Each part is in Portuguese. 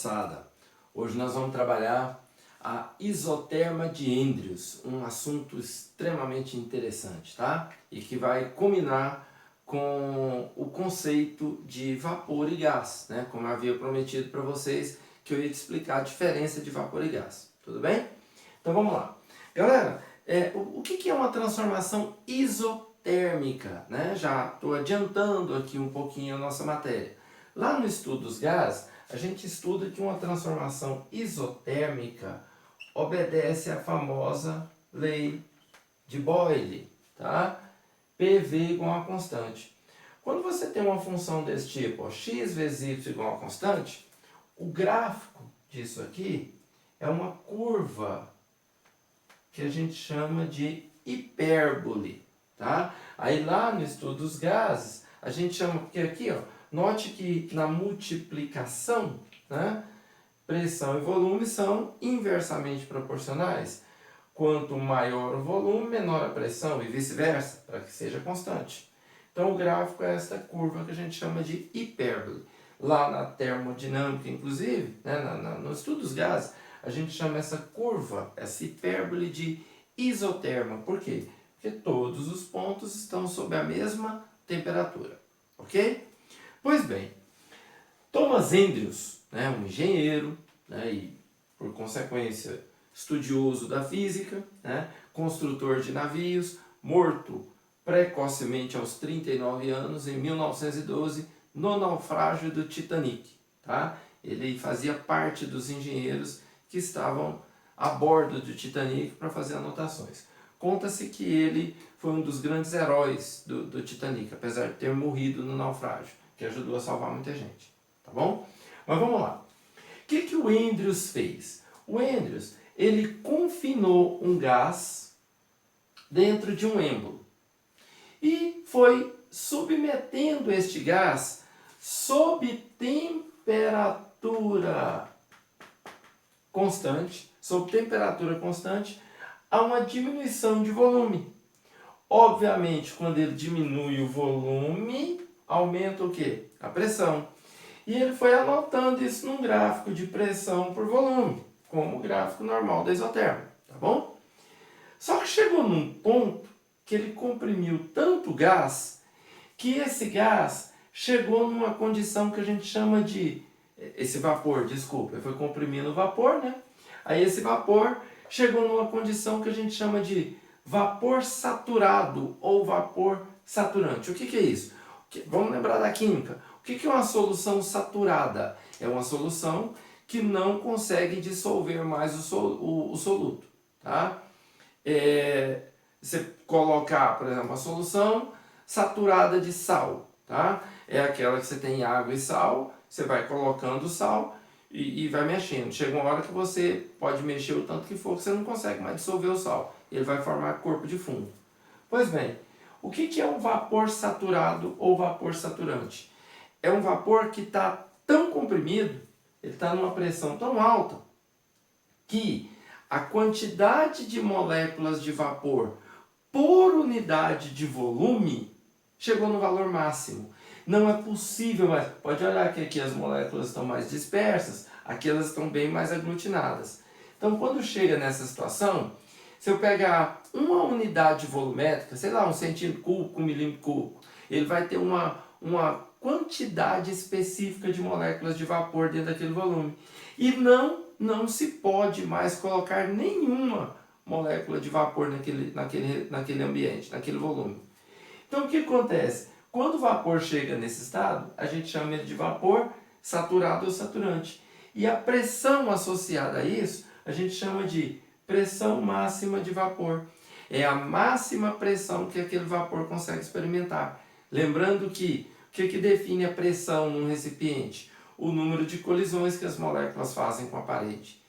moçada! Hoje nós vamos trabalhar a isoterma de Andrews, um assunto extremamente interessante, tá? E que vai combinar com o conceito de vapor e gás, né? Como eu havia prometido para vocês que eu ia te explicar a diferença de vapor e gás, tudo bem? Então vamos lá. Galera, o que é uma transformação isotérmica, né? Já estou adiantando aqui um pouquinho a nossa matéria. Lá no estudo dos gases, a gente estuda que uma transformação isotérmica obedece à famosa lei de Boyle, tá? PV igual a constante. Quando você tem uma função desse tipo, ó, x vezes y igual a constante, o gráfico disso aqui é uma curva que a gente chama de hipérbole, tá? Aí lá no estudo dos gases, a gente chama, porque aqui, ó, note que na multiplicação, né, pressão e volume são inversamente proporcionais. Quanto maior o volume, menor a pressão e vice-versa, para que seja constante. Então o gráfico é esta curva que a gente chama de hipérbole. Lá na termodinâmica, inclusive, né, no estudo dos gases, a gente chama essa curva, essa hipérbole de isoterma. Por quê? Porque todos os pontos estão sob a mesma temperatura. Ok? Pois bem, Thomas Andrews, né, um engenheiro, né, e por consequência estudioso da física, né, construtor de navios, morto precocemente aos 39 anos, em 1912, no naufrágio do Titanic. Tá? Ele fazia parte dos engenheiros que estavam a bordo do Titanic para fazer anotações. Conta-se que ele foi um dos grandes heróis do Titanic, apesar de ter morrido no naufrágio, que ajudou a salvar muita gente. Tá bom? Mas vamos lá. O que o Andrews fez? O Andrews, ele confinou um gás dentro de um êmbolo e foi submetendo este gás sob temperatura constante, a uma diminuição de volume. Obviamente, quando ele diminui o volume, aumenta o quê? A pressão. E ele foi anotando isso num gráfico de pressão por volume, como o gráfico normal da isoterma, tá bom? Só que chegou num ponto que ele comprimiu tanto gás, que esse gás chegou numa condição que a gente chama de... Esse vapor, desculpa, ele foi comprimindo o vapor, né? Aí esse vapor chegou numa condição que a gente chama de vapor saturado ou vapor saturante. O que é isso? Vamos lembrar da química. O que é uma solução saturada? É uma solução que não consegue dissolver mais o soluto. Tá? Você colocar, por exemplo, uma solução saturada de sal. Tá? É aquela que você tem água e sal, você vai colocando sal e vai mexendo. Chega uma hora que você pode mexer o tanto que for, que você não consegue mais dissolver o sal. Ele vai formar corpo de fundo. Pois bem, o que é um vapor saturado ou vapor saturante? É um vapor que está tão comprimido, ele está numa pressão tão alta, que a quantidade de moléculas de vapor por unidade de volume chegou no valor máximo. Não é possível mais. Pode olhar que aqui as moléculas estão mais dispersas, aqui elas estão bem mais aglutinadas. Então, quando chega nessa situação, se eu pegar uma unidade volumétrica, sei lá, 1 centímetro cúbico, 1 milímetro cúbico, ele vai ter uma quantidade específica de moléculas de vapor dentro daquele volume. E não se pode mais colocar nenhuma molécula de vapor naquele ambiente, naquele volume. Então, o que acontece? Quando o vapor chega nesse estado, a gente chama ele de vapor saturado ou saturante. E a pressão associada a isso, a gente chama de pressão máxima de vapor. É a máxima pressão que aquele vapor consegue experimentar. Lembrando que o que define a pressão num recipiente? O número de colisões que as moléculas fazem com a parede.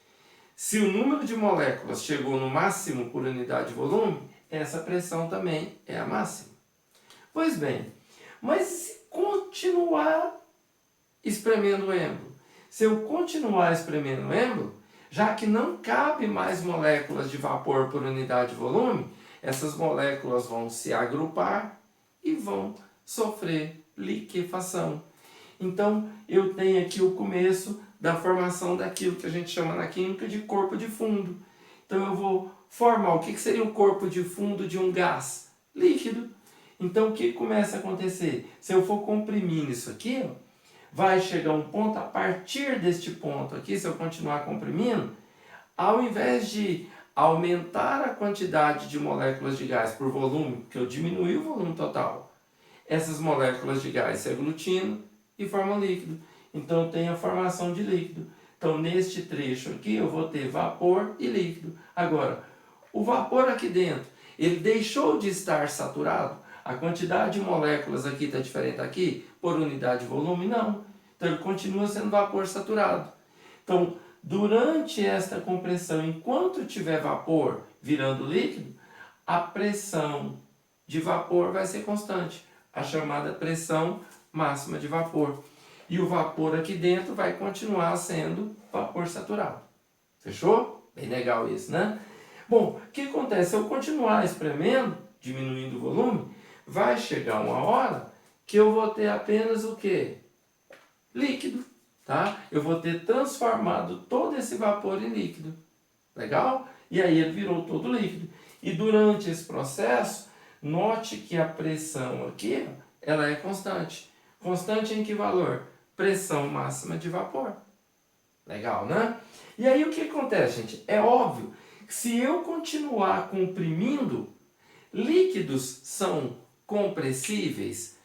Se o número de moléculas chegou no máximo por unidade de volume, essa pressão também é a máxima. Pois bem, mas se continuar espremendo o êmbolo? Se eu continuar espremendo o êmbolo, já que não cabe mais moléculas de vapor por unidade de volume, essas moléculas vão se agrupar e vão sofrer liquefação. Então, eu tenho aqui o começo da formação daquilo que a gente chama na química de corpo de fundo. Então eu vou formar o que seria o corpo de fundo de um gás? Líquido. Então o que começa a acontecer? Se eu for comprimindo isso aqui, ó, vai chegar um ponto, a partir deste ponto aqui, se eu continuar comprimindo, ao invés de aumentar a quantidade de moléculas de gás por volume, porque eu diminui o volume total, essas moléculas de gás se aglutinam e formam líquido. Então tem a formação de líquido. Então neste trecho aqui eu vou ter vapor e líquido. Agora, o vapor aqui dentro, ele deixou de estar saturado? A quantidade de moléculas aqui está diferente aqui por unidade de volume? Não. Então ele continua sendo vapor saturado. Então, durante esta compressão, enquanto tiver vapor virando líquido, a pressão de vapor vai ser constante, a chamada pressão máxima de vapor. E o vapor aqui dentro vai continuar sendo vapor saturado. Fechou? Bem legal isso, né? Bom, o que acontece? Se eu continuar espremendo, diminuindo o volume, vai chegar uma hora que eu vou ter apenas o quê? Líquido, tá? Eu vou ter transformado todo esse vapor em líquido. Legal? E aí ele virou todo líquido. E durante esse processo, note que a pressão aqui, ela é constante. Constante em que valor? Pressão máxima de vapor. Legal, né? E aí o que acontece, gente? É óbvio que se eu continuar comprimindo, líquidos são compressíveis?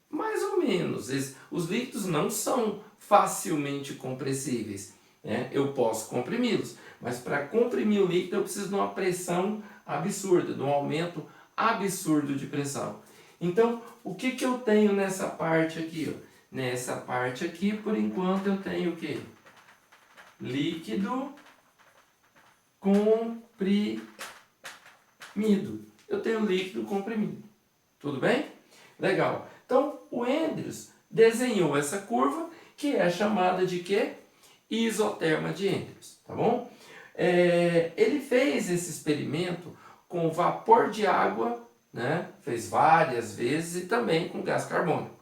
Mais ou menos. Os líquidos não são facilmente compressíveis, né? Eu posso comprimi-los, mas para comprimir o líquido eu preciso de uma pressão absurda, de um aumento absurdo de pressão. Então, o que eu tenho nessa parte aqui? Ó? Nessa parte aqui, por enquanto, eu tenho o quê? Líquido comprimido. Eu tenho líquido comprimido. Tudo bem? Legal. Então, o Andrews desenhou essa curva, que é chamada de quê? Isoterma de Andrews, tá bom? Ele fez esse experimento com vapor de água, né? Fez várias vezes, e também com gás carbônico.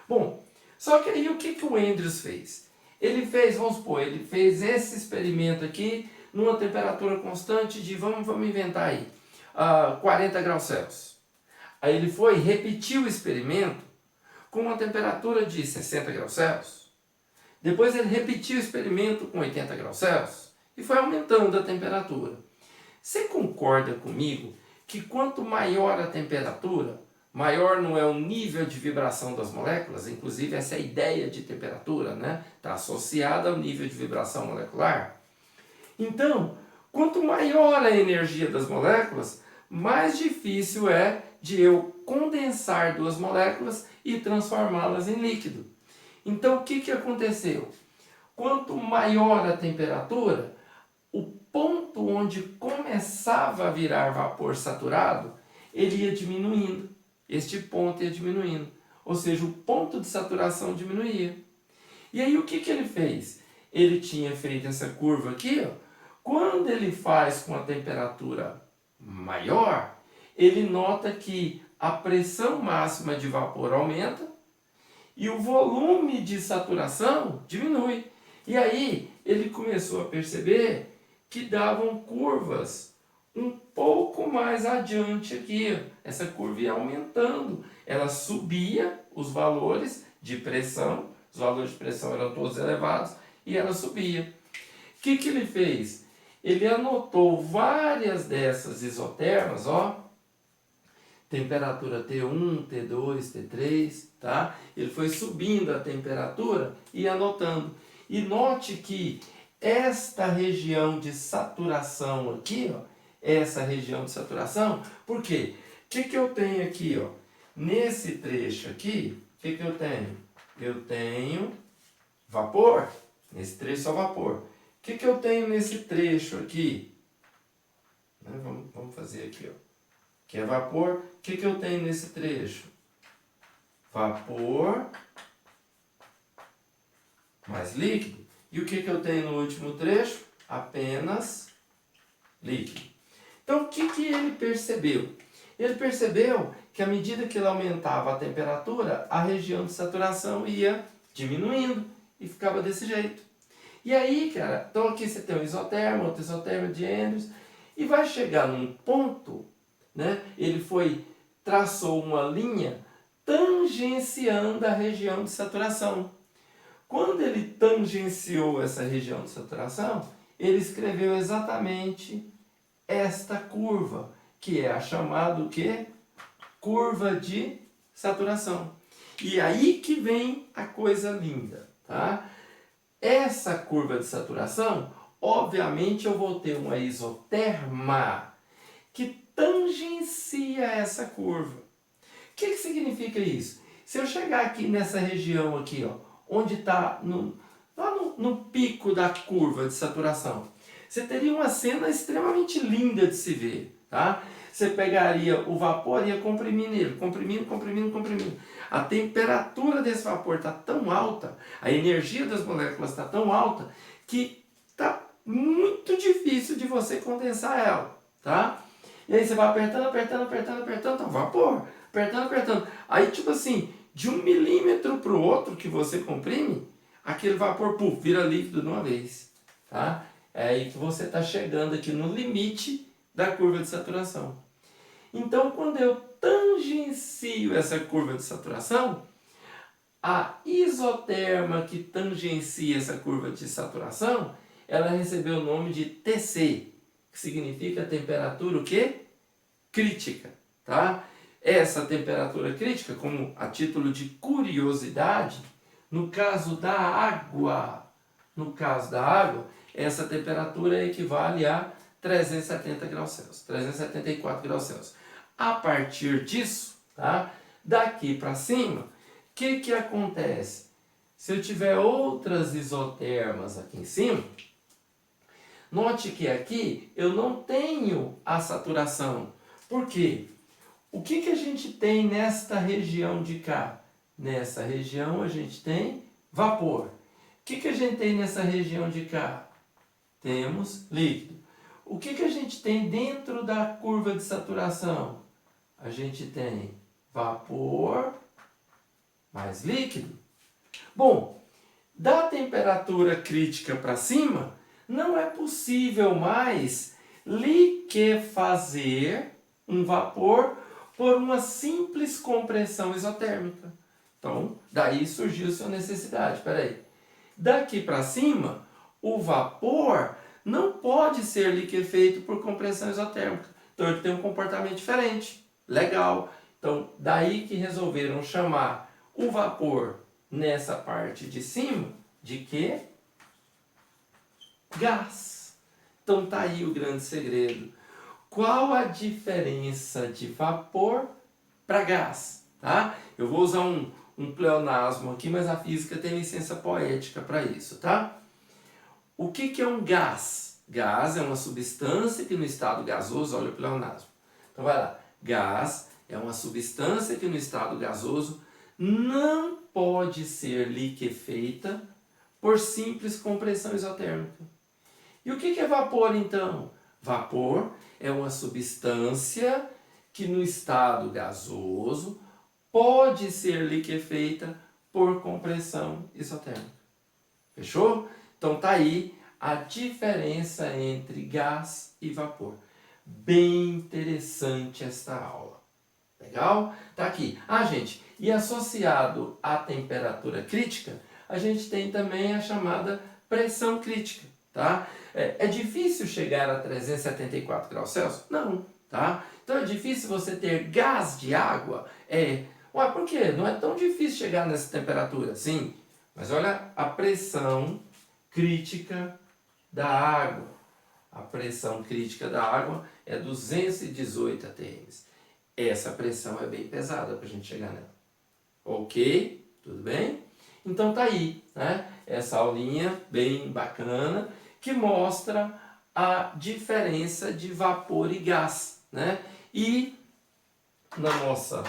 Bom, só que aí o que o Andrews fez? Ele fez, vamos supor, ele fez esse experimento aqui numa temperatura constante de, vamos inventar aí, 40 graus Celsius. Aí ele foi repetir o experimento com uma temperatura de 60 graus Celsius. Depois ele repetiu o experimento com 80 graus Celsius e foi aumentando a temperatura. Você concorda comigo que quanto maior a temperatura, maior não é o nível de vibração das moléculas? Inclusive essa é a ideia de temperatura, né? Está associada ao nível de vibração molecular. Então, quanto maior a energia das moléculas, mais difícil é de eu condensar duas moléculas e transformá-las em líquido. Então, o que aconteceu? Quanto maior a temperatura, o ponto onde começava a virar vapor saturado, ele ia diminuindo. Este ponto ia diminuindo. Ou seja, o ponto de saturação diminuía. E aí, o que ele fez? Ele tinha feito essa curva aqui, ó. Quando ele faz com a temperatura maior, ele nota que a pressão máxima de vapor aumenta e o volume de saturação diminui. E aí ele começou a perceber que davam curvas um pouco mais adiante aqui. Essa curva ia aumentando. Ela subia os valores de pressão, os valores de pressão eram todos elevados, e ela subia. O que ele fez? Ele anotou várias dessas isotermas, ó. Temperatura T1, T2, T3, tá? Ele foi subindo a temperatura e anotando. E note que esta região de saturação aqui, ó, essa região de saturação, por quê? O que eu tenho aqui, ó? Nesse trecho aqui, o que eu tenho? Eu tenho vapor, nesse trecho só vapor. O que eu tenho nesse trecho aqui? Vamos fazer aqui, ó. Que é vapor. O que eu tenho nesse trecho? Vapor mais líquido. E o que eu tenho no último trecho? Apenas líquido. Então, o que ele percebeu? Ele percebeu que à medida que ele aumentava a temperatura, a região de saturação ia diminuindo. e ficava desse jeito. E aí, cara, então aqui você tem um isotermo, outro isotermo de Andrews, e vai chegar num ponto, né? Ele traçou uma linha tangenciando a região de saturação. Quando ele tangenciou essa região de saturação, ele escreveu exatamente esta curva, que é a chamada o quê? Curva de saturação. E aí que vem a coisa linda, tá? Essa curva de saturação, obviamente eu vou ter uma isoterma que tangencia essa curva. O que significa isso? Se eu chegar aqui nessa região aqui, ó, onde está lá no pico da curva de saturação, você teria uma cena extremamente linda de se ver, tá? Você pegaria o vapor e ia comprimindo ele, comprimindo. A temperatura desse vapor está tão alta, a energia das moléculas está tão alta, que está muito difícil de você condensar ela, tá? E aí você vai apertando, tá vapor, apertando. Aí tipo assim, de 1 milímetro para o outro que você comprime, aquele vapor vira líquido de uma vez, tá? É aí que você está chegando aqui no limite da curva de saturação. Então, quando eu tangencio essa curva de saturação, a isoterma que tangencia essa curva de saturação, ela recebeu o nome de TC, que significa temperatura o quê? Crítica, tá? Essa temperatura crítica, como a título de curiosidade, no caso da água, essa temperatura equivale a 370 graus Celsius, 374 graus Celsius. A partir disso, tá? Daqui para cima, o que acontece? Se eu tiver outras isotermas aqui em cima, note que aqui eu não tenho a saturação. Por quê? O que a gente tem nesta região de cá? Nessa região a gente tem vapor. O que a gente tem nessa região de cá? Temos líquido. O que a gente tem dentro da curva de saturação? A gente tem vapor mais líquido. Bom, da temperatura crítica para cima, não é possível mais liquefazer um vapor por uma simples compressão isotérmica. Então, daí surgiu sua necessidade. Espera aí. Daqui para cima, o vapor não pode ser liquefeito por compressão isotérmica. Então, ele tem um comportamento diferente. Legal. Então, daí que resolveram chamar o vapor nessa parte de cima de quê? Gás. Então, tá aí o grande segredo. Qual a diferença de vapor para gás? Tá? Eu vou usar um pleonasmo aqui, mas a física tem licença poética para isso, tá? O que é um gás? Gás é uma substância que no estado gasoso, olha o pleonasmo. Então vai lá. Gás é uma substância que no estado gasoso não pode ser liquefeita por simples compressão isotérmica. E o que é vapor então? Vapor é uma substância que no estado gasoso pode ser liquefeita por compressão isotérmica. Fechou? Então tá aí a diferença entre gás e vapor. Bem interessante esta aula. Legal? Tá aqui. Gente, e associado à temperatura crítica, a gente tem também a chamada pressão crítica, tá? É difícil chegar a 374 graus Celsius? Não, tá? Então é difícil você ter gás de água? Ué, por quê? Não é tão difícil chegar nessa temperatura, sim. Mas olha a pressão crítica da água. A pressão crítica da água é 218 atm. Essa pressão é bem pesada para a gente chegar nela. Ok? Tudo bem? Então tá aí, né? Essa aulinha bem bacana que mostra a diferença de vapor e gás, né? E na nossa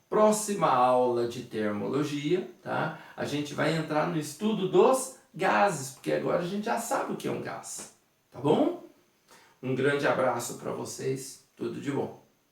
próxima aula de termologia, tá? A gente vai entrar no estudo dos gases, porque agora a gente já sabe o que é um gás, tá bom? Um grande abraço para vocês, tudo de bom.